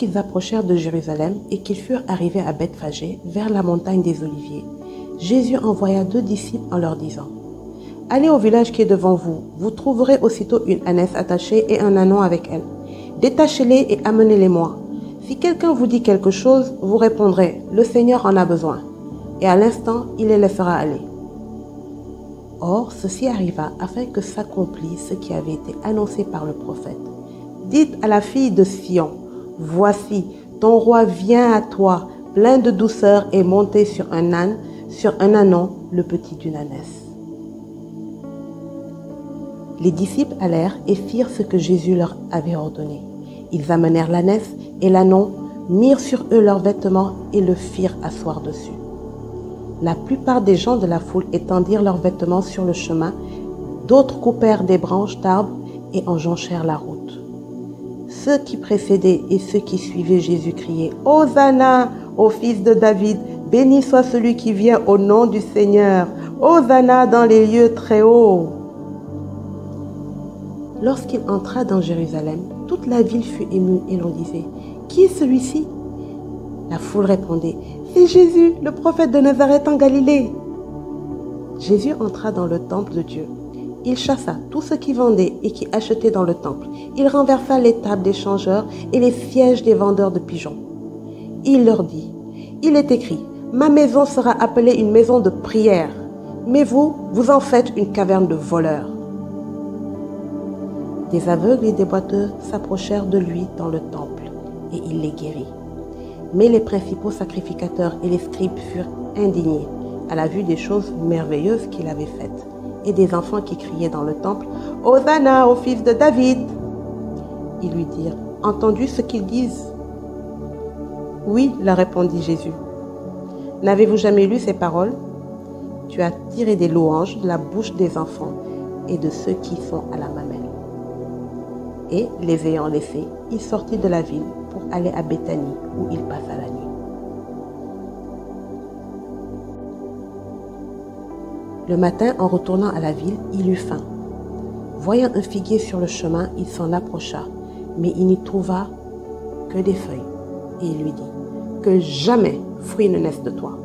Lorsqu'ils approchèrent de Jérusalem et qu'ils furent arrivés à Bethphagée, vers la montagne des Oliviers, Jésus envoya 2 disciples en leur disant: « Allez au village qui est devant vous, vous trouverez aussitôt une ânesse attachée et un ânon avec elle. Détachez-les et amenez-les-moi. Si quelqu'un vous dit quelque chose, vous répondrez: le Seigneur en a besoin. Et à l'instant, il les laissera aller. » Or, ceci arriva afin que s'accomplisse ce qui avait été annoncé par le prophète. « Dites à la fille de Sion, voici, ton roi vient à toi, plein de douceur et monté sur un âne, sur un ânon, le petit d'une ânesse. » Les disciples allèrent et firent ce que Jésus leur avait ordonné. Ils amenèrent l'ânesse et l'ânon, mirent sur eux leurs vêtements et le firent asseoir dessus. La plupart des gens de la foule étendirent leurs vêtements sur le chemin, d'autres coupèrent des branches d'arbres et en jonchèrent la route. Ceux qui précédaient et ceux qui suivaient Jésus criaient: « Hosanna au fils de David, béni soit celui qui vient au nom du Seigneur, Hosanna dans les lieux très hauts. » Lorsqu'il entra dans Jérusalem, toute la ville fut émue et l'on disait: « Qui est celui-ci » La foule répondait: « C'est Jésus, le prophète de Nazareth en Galilée. » Jésus entra dans le temple de Dieu. Il chassa tous ceux qui vendaient et qui achetaient dans le temple. Il renversa les tables des changeurs et les sièges des vendeurs de pigeons. Il leur dit: « Il est écrit, ma maison sera appelée une maison de prière, mais vous, vous en faites une caverne de voleurs. » Des aveugles et des boiteux s'approchèrent de lui dans le temple, et il les guérit. Mais les principaux sacrificateurs et les scribes furent indignés à la vue des choses merveilleuses qu'il avait faites, et des enfants qui criaient dans le temple: « Hosanna au fils de David !» Ils lui dirent: « Entends-tu ce qu'ils disent ?» « Oui, leur répondit Jésus. « N'avez-vous jamais lu ces paroles? Tu as tiré des louanges de la bouche des enfants et de ceux qui sont à la mamelle. » Et, les ayant laissés, il sortit de la ville pour aller à Béthanie, où il passa la nuit. Le matin, en retournant à la ville, il eut faim. Voyant un figuier sur le chemin, il s'en approcha, mais il n'y trouva que des feuilles. Et il lui dit: « Que jamais fruit ne naisse de toi. »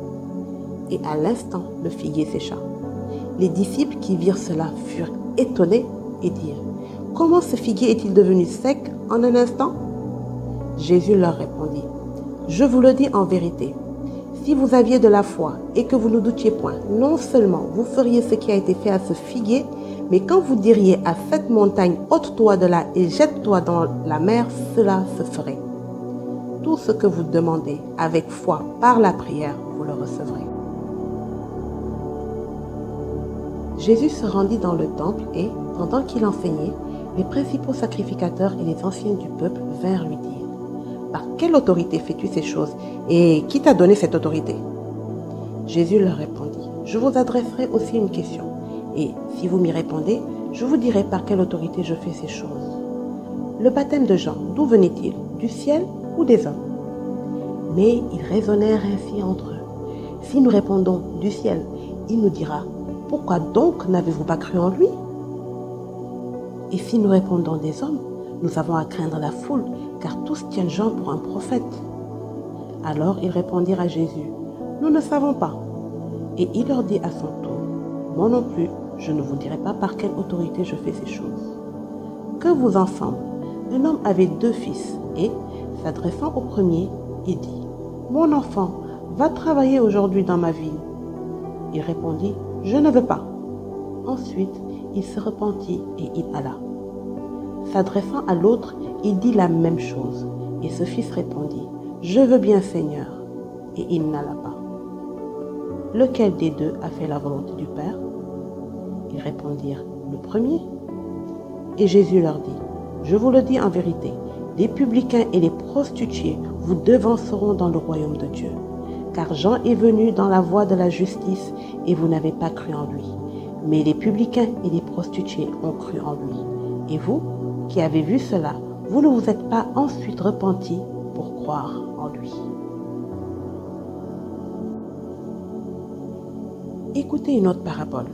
Et à l'instant, le figuier sécha. Les disciples qui virent cela furent étonnés et dirent: « Comment ce figuier est-il devenu sec en un instant ?» Jésus leur répondit: « Je vous le dis en vérité, si vous aviez de la foi et que vous ne doutiez point, non seulement vous feriez ce qui a été fait à ce figuier, mais quand vous diriez à cette montagne: ôte-toi de là et jette-toi dans la mer, cela se ferait. Tout ce que vous demandez avec foi par la prière, vous le recevrez. » Jésus se rendit dans le temple et, pendant qu'il enseignait, les principaux sacrificateurs et les anciens du peuple vinrent lui dire: « Par quelle autorité fais-tu ces choses? Et qui t'a donné cette autorité ?» Jésus leur répondit: « Je vous adresserai aussi une question, et si vous m'y répondez, je vous dirai par quelle autorité je fais ces choses. Le baptême de Jean, d'où venait-il? Du ciel ou des hommes ?» Mais ils raisonnèrent ainsi entre eux. « Si nous répondons du ciel, il nous dira: pourquoi donc n'avez-vous pas cru en lui? Et si nous répondons des hommes, nous avons à craindre la foule, car tous tiennent Jean pour un prophète. » Alors ils répondirent à Jésus: « Nous ne savons pas. » Et il leur dit à son tour: « Moi non plus, je ne vous dirai pas par quelle autorité je fais ces choses. » Que vous ensemble, un homme avait 2 fils, et, s'adressant au premier, il dit: « Mon enfant, va travailler aujourd'hui dans ma ville. » Il répondit: « Je ne veux pas. » Ensuite, il se repentit et il alla. S'adressant à l'autre, il dit la même chose, et ce fils répondit: « Je veux bien, Seigneur. » Et il n'alla pas. Lequel des 2 a fait la volonté du Père? Ils répondirent: « Le premier. » Et Jésus leur dit: « Je vous le dis en vérité, les publicains et les prostituées vous devanceront dans le royaume de Dieu. Car Jean est venu dans la voie de la justice et vous n'avez pas cru en lui. Mais les publicains et les prostituées ont cru en lui. Et vous, qui avez vu cela, vous ne vous êtes pas ensuite repentis pour croire en lui. » Écoutez une autre parabole.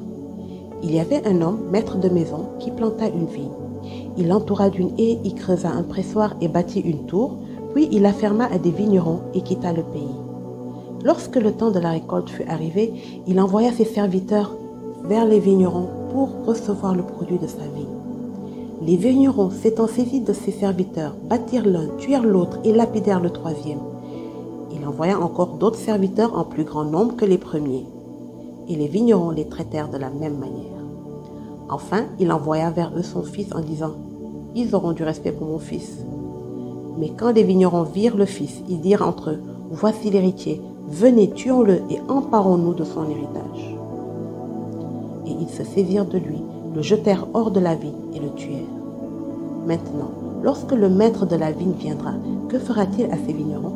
Il y avait un homme, maître de maison, qui planta une vigne. Il l'entoura d'une haie, y creusa un pressoir et bâtit une tour, Puis il afferma à des vignerons et quitta le pays. Lorsque le temps de la récolte fut arrivé, il envoya ses serviteurs vers les vignerons pour recevoir le produit de sa vigne. Les vignerons, s'étant saisis de ses serviteurs, battirent l'un, tuèrent l'autre et lapidèrent le troisième. Il envoya encore d'autres serviteurs en plus grand nombre que les premiers, et les vignerons les traitèrent de la même manière. Enfin, il envoya vers eux son fils en disant « Ils auront du respect pour mon fils. » Mais quand les vignerons virent le fils, ils dirent entre eux « Voici l'héritier, venez, tuons-le et emparons-nous de son héritage. » Et ils se saisirent de lui, le jetèrent hors de la vigne et le tuèrent. Maintenant, lorsque le maître de la vigne viendra, que fera-t-il à ces vignerons?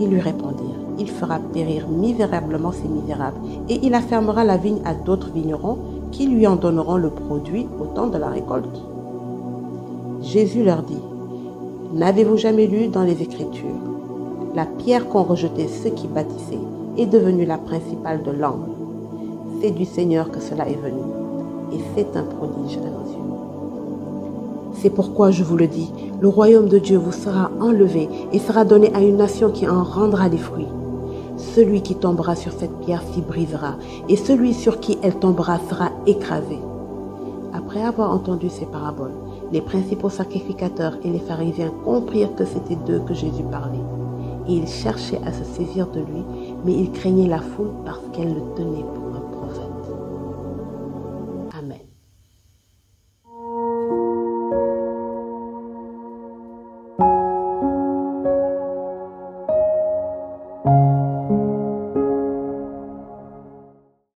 Ils lui répondirent, il fera périr misérablement ces misérables, et il affermera la vigne à d'autres vignerons qui lui en donneront le produit au temps de la récolte. Jésus leur dit, n'avez-vous jamais lu dans les Écritures, la pierre qu'ont rejetée ceux qui bâtissaient est devenue la principale de l'angle. C'est du Seigneur que cela est venu, et c'est un prodige à nos yeux. C'est pourquoi je vous le dis, le royaume de Dieu vous sera enlevé et sera donné à une nation qui en rendra les fruits. Celui qui tombera sur cette pierre s'y brisera, et celui sur qui elle tombera sera écrasé. Après avoir entendu ces paraboles, les principaux sacrificateurs et les pharisiens comprirent que c'était d'eux que Jésus parlait. Et ils cherchaient à se saisir de lui, mais ils craignaient la foule parce qu'elle le tenait pour